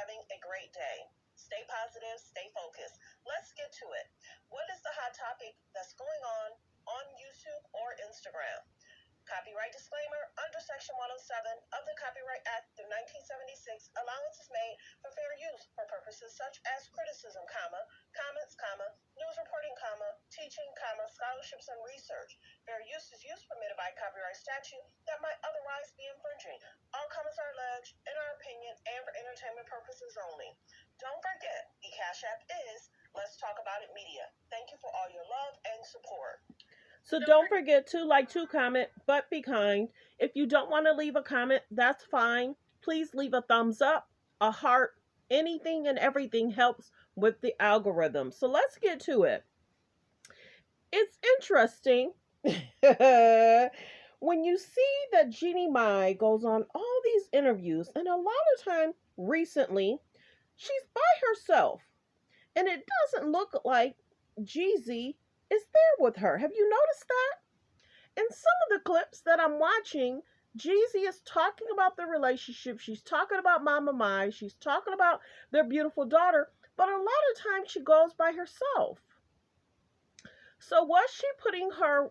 having a great day. Stay positive, stay focused. Let's get to it. What is the hot topic that's going on YouTube or Instagram? Copyright disclaimer. Under Section 107 of the Copyright Act of 1976, allowance is made for fair use for purposes such as criticism, comments, news reporting, teaching, scholarships, and research. Fair use is use permitted by copyright statute that might otherwise be infringing. All comments are alleged, in our opinion, and for entertainment purposes only. Don't forget, the Cash App is Let's Talk About It Media. Thank you for all your love and support. So don't forget to like, to comment, but be kind. If you don't want to leave a comment, that's fine. Please leave a thumbs up, a heart. Anything and everything helps with the algorithm. So let's get to it. It's interesting when you see that Jeannie Mai goes on all these interviews, and a lot of time recently, she's by herself. And it doesn't look like Jeezy is there with her. Have you noticed that? In some of the clips that I'm watching, Jeezy is talking about the relationship. She's talking about Mama Mai. She's talking about their beautiful daughter. But a lot of times she goes by herself. So was she putting her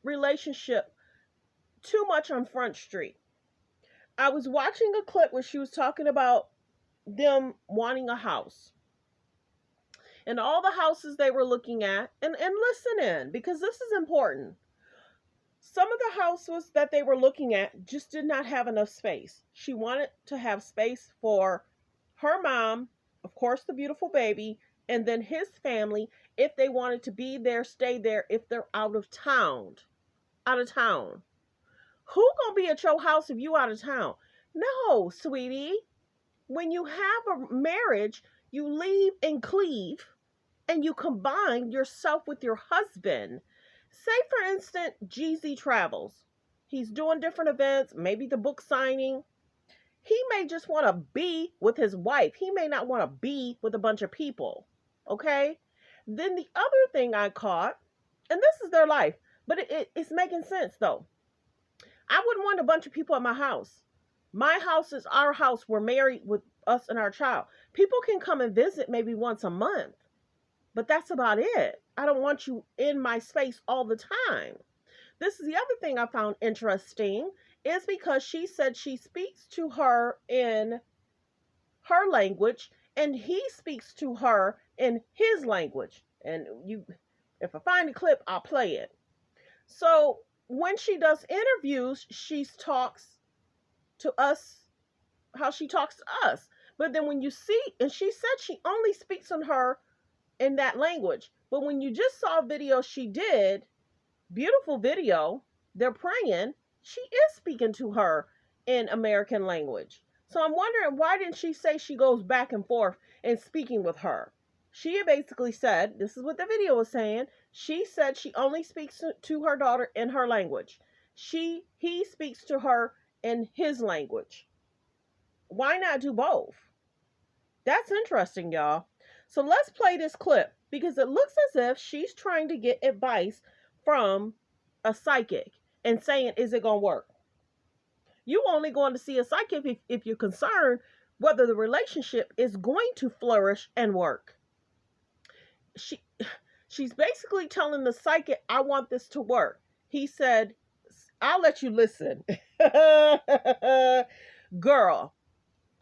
relationship too much on Front Street? I was watching a clip where she was talking about them wanting a house. And all the houses they were looking at, and listen in, because this is important. Some of the houses that they were looking at just did not have enough space. She wanted to have space for her mom, of course, the beautiful baby, and then his family, if they wanted to be there, stay there, if they're out of town. Out of town. Who gonna be at your house if you out of town? No, sweetie. When you have a marriage, you leave and cleave, and you combine yourself with your husband. Say, for instance, Jeezy travels. He's doing different events, maybe the book signing. He may just want to be with his wife. He may not want to be with a bunch of people. Okay? Then the other thing I caught, and this is their life, but it's making sense though. I wouldn't want a bunch of people at my house. My house is our house. We're married with us and our child. People can come and visit maybe once a month. But that's about it. I don't want you in my space all the time. This is the other thing I found interesting, is because she said she speaks to her in her language and he speaks to her in his language. And if I find the clip, I'll play it. So when she does interviews, she talks to us how she talks to us. But then when you see, and she said she only speaks in her in that language. But when you just saw a video she did, beautiful video, they're praying, she is speaking to her in American language. So I'm wondering, why didn't she say she goes back and forth and speaking with her? She basically said, this is what the video was saying, she said she only speaks to her daughter in her language. He speaks to her in his language. Why not do both? That's interesting, y'all. So let's play this clip, because it looks as if she's trying to get advice from a psychic and saying, is it going to work? You only going to see a psychic if you're concerned whether the relationship is going to flourish and work. She's basically telling the psychic, I want this to work. He said, I'll let you listen. Girl,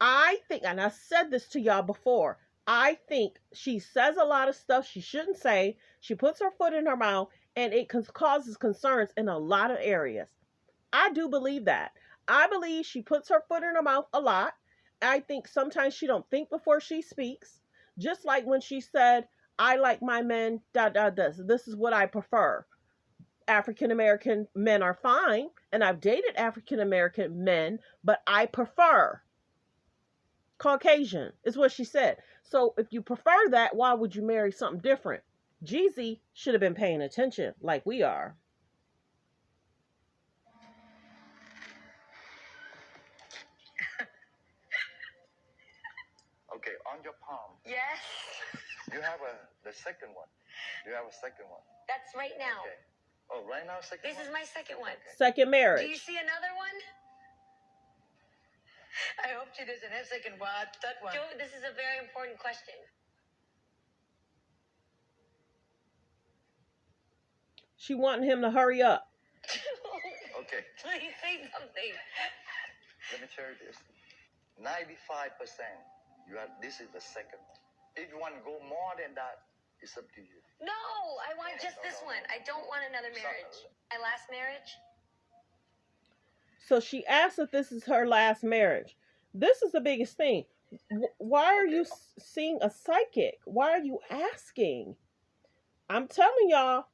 I think, and I said this to y'all before, I think she says a lot of stuff she shouldn't say. She puts her foot in her mouth, and it causes concerns in a lot of areas. I do believe that. I believe she puts her foot in her mouth a lot. I think sometimes she don't think before she speaks. Just like when she said, I like my men, this is what I prefer. African American men are fine, and I've dated African American men, but I prefer Caucasian, is what she said. So if you prefer that, why would you marry something different? Jeezy should have been paying attention like we are. Okay, on your palm. Yes. You have the second one. You have a second one. That's right now. Okay. Oh, right now, second This one? is my second one. Okay. Second marriage. Do you see another one? I hope she doesn't have second one, third one. Joe, this is a very important question. She wanting him to hurry up. Okay, Please say something. let me tell you this. 95%, this is the second one. If you want to go more than that, it's up to you. No, I want just this one. I don't want another marriage. My last marriage? So she asked if this is her last marriage. This is the biggest thing. Why are you seeing a psychic? Why are you asking? I'm telling y'all,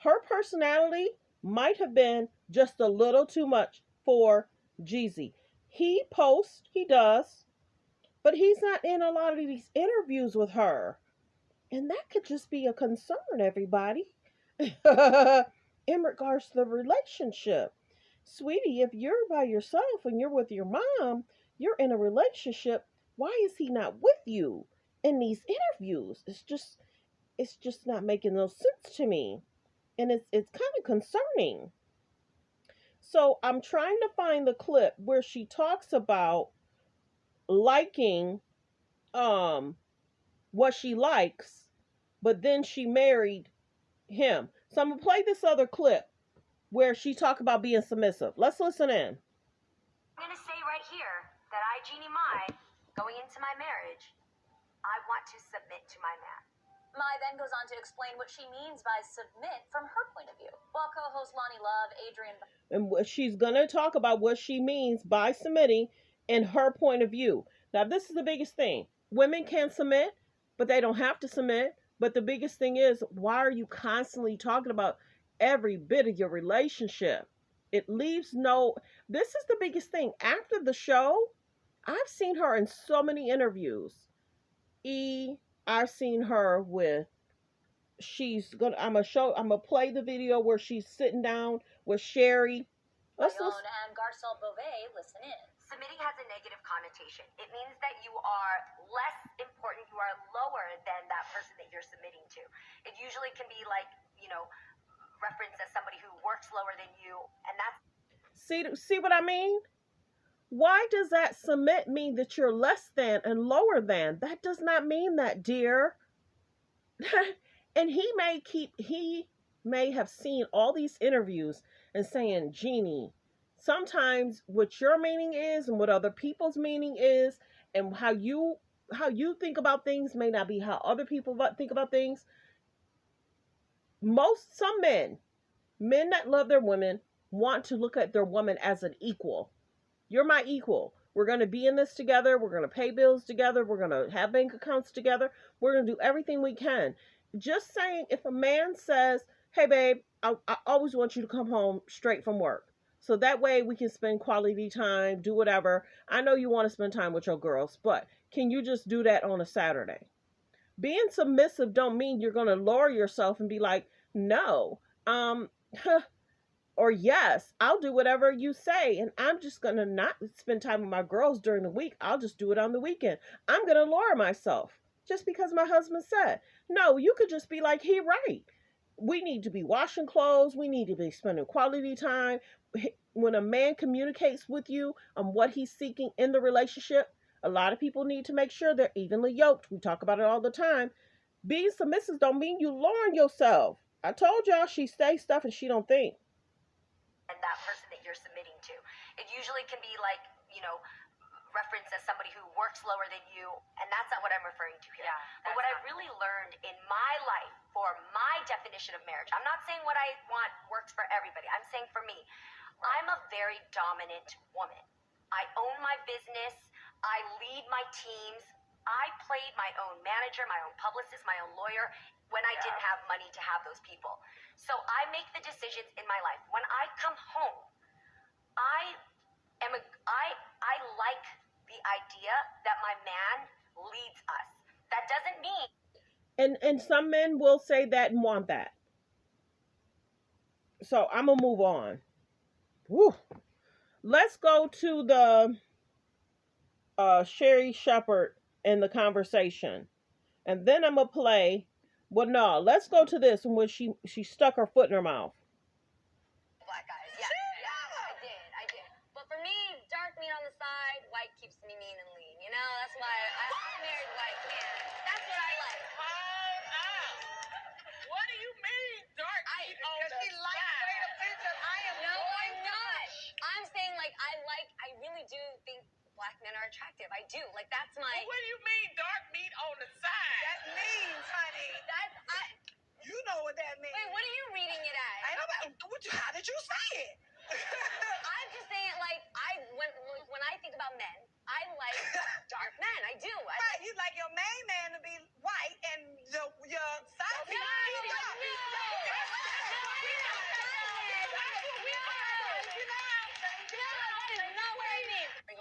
her personality might have been just a little too much for Jeezy. He posts, he does, but he's not in a lot of these interviews with her. And that could just be a concern, everybody, in regards to the relationship. Sweetie, if you're by yourself and you're with your mom, you're in a relationship, why is he not with you in these interviews? It's just not making no sense to me. And it's kind of concerning. So I'm trying to find the clip where she talks about liking what she likes, but then she married him. So I'm gonna play this other clip where she talked about being submissive. Let's listen in. I'm gonna say right here that I, Jeannie Mai, going into my marriage, I want to submit to my man. Mai then goes on to explain what she means by submit from her point of view. While co-host Lonnie Love, Adrian... And she's going to talk about what she means by submitting in her point of view. Now, this is the biggest thing. Women can submit, but they don't have to submit. But the biggest thing is, why are you constantly talking about every bit of your relationship? It leaves no... This is the biggest thing. After the show, I've seen her in so many interviews. I've seen her with, I'm gonna play the video where she's sitting down with Sherry. Let's listen. And Garcelle Beauvais, listen in. Submitting has a negative connotation. It means that you are less important, you are lower than that person that you're submitting to. It usually can be like, referenced as somebody who works lower than you, and that's... See what I mean? Why does that submit mean that you're less than and lower than? That does not mean that, dear. And he may have seen all these interviews and saying, Jeannie, sometimes what your meaning is and what other people's meaning is and how you think about things may not be how other people think about things. Some men that love their women want to look at their woman as an equal. You're my equal. We're going to be in this together. We're going to pay bills together. We're going to have bank accounts together. We're going to do everything we can. Just saying, if a man says, hey, babe, I always want you to come home straight from work. So that way we can spend quality time, do whatever. I know you want to spend time with your girls, but can you just do that on a Saturday? Being submissive don't mean you're going to lower yourself and be like, no, or yes, I'll do whatever you say, and I'm just going to not spend time with my girls during the week. I'll just do it on the weekend. I'm going to lower myself just because my husband said. No, you could just be like, he right. We need to be washing clothes. We need to be spending quality time. When a man communicates with you on what he's seeking in the relationship, a lot of people need to make sure they're evenly yoked. We talk about it all the time. Being submissive don't mean you lowering yourself. I told y'all she say stuff and she don't think. And that person that you're submitting to. It usually can be like, referenced as somebody who works lower than you, and that's not what I'm referring to here. Yeah, but what I really learned in my life for my definition of marriage, I'm not saying what I want works for everybody. I'm saying for me, I'm a very dominant woman. I own my business. I lead my teams. I played my own manager, my own publicist, my own lawyer when I didn't have money to have those people. So I make the decisions in my life. When I come home, I like the idea that my man leads us. That doesn't mean... And some men will say that and want that. So I'm going to move on. Woo. Let's go to the Sherry Shepherd and the conversation. And then I'm going to play... Well, no, let's go to this when she stuck her foot in her mouth. Black guys, yeah, I did. But for me, dark meat on the side, white keeps married white man. That's what I like. What do you mean, dark meat on the side? No, I'm not. I'm saying like I really do think black men are attractive. I do. Like that's my. What do you mean, dark meat on the side? That means, honey. That's I. You know what that means. Wait, what are you reading it as? How did you say it? I'm just saying, like, when I think about men, I like dark men. I do. Right, you like your main man to be white and your side piece to be dark.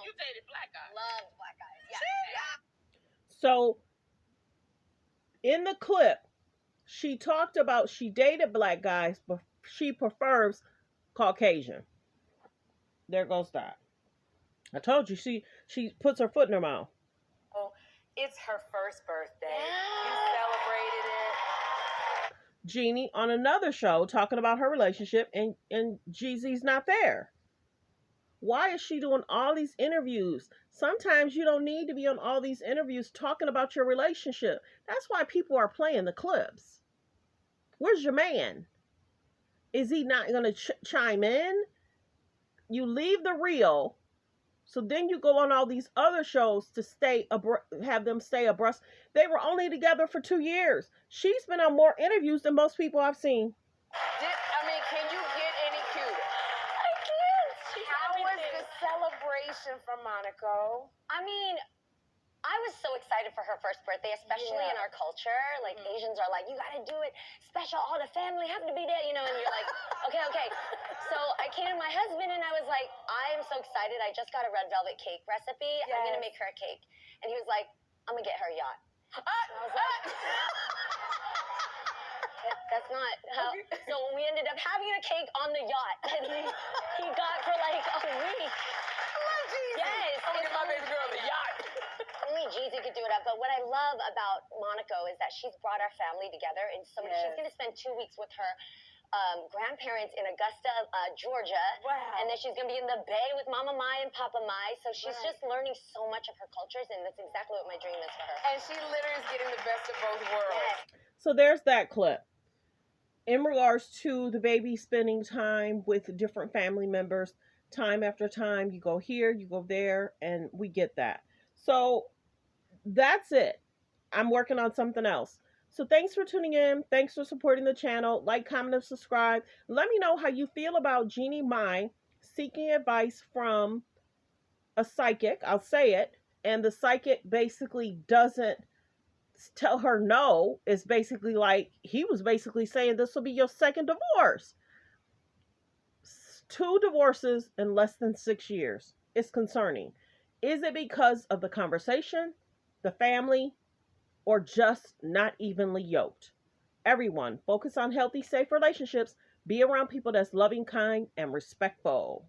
You dated black guys. Love black guys. Yeah. So in the clip, she talked about she dated black guys, but she prefers Caucasian. There goes that. I told you she puts her foot in her mouth. It's her first birthday. You celebrated it. Jeannie on another show talking about her relationship, and Jeezy's not there. Why is she doing all these interviews? Sometimes you don't need to be on all these interviews talking about your relationship. That's why people are playing the clips. Where's your man? Is he not going to chime in? You leave the real, so then you go on all these other shows to have them stay abreast. They were only together for 2 years. She's been on more interviews than most people I've seen. Can you get any cuter? I can't. How was the celebration from Monaco? I mean, I was so excited for her first birthday, especially in our culture. Like, Asians are like, you gotta do it special. All the family have to be there, you know, and you're like, okay. So I came to my husband and I was like, I'm so excited. I just got a red velvet cake recipe. Yes. I'm gonna make her a cake. And he was like, I'm gonna get her a yacht. And I was like, that's not how. So we ended up having a cake on the yacht. And he got for like a week. I love Jeezy. Yes. I'm gonna get my baby girl the yacht. Only Jeezy could do it up. But what I love about Monaco is that she's brought our family together. And so she's going to spend 2 weeks with her grandparents in Augusta, Georgia. Wow. And then she's going to be in the Bay with Mama Mai and Papa Mai. So she's just learning so much of her cultures. And that's exactly what my dream is for her. And she literally is getting the best of both worlds. Yes. So there's that clip. In regards to the baby spending time with different family members, time after time, you go here, you go there, and we get that. So that's it. I'm working on something else. So thanks for tuning in. Thanks for supporting the channel. Like, comment, and subscribe. Let me know how you feel about Jeannie Mai seeking advice from a psychic. I'll say it. And the psychic basically doesn't tell her no. It's basically like, he was basically saying this will be your second divorce. 2 divorces in less than 6 years. It's concerning. Is it because of the conversation, the family, or just not evenly yoked? Everyone, focus on healthy, safe relationships. Be around people that's loving, kind, and respectful.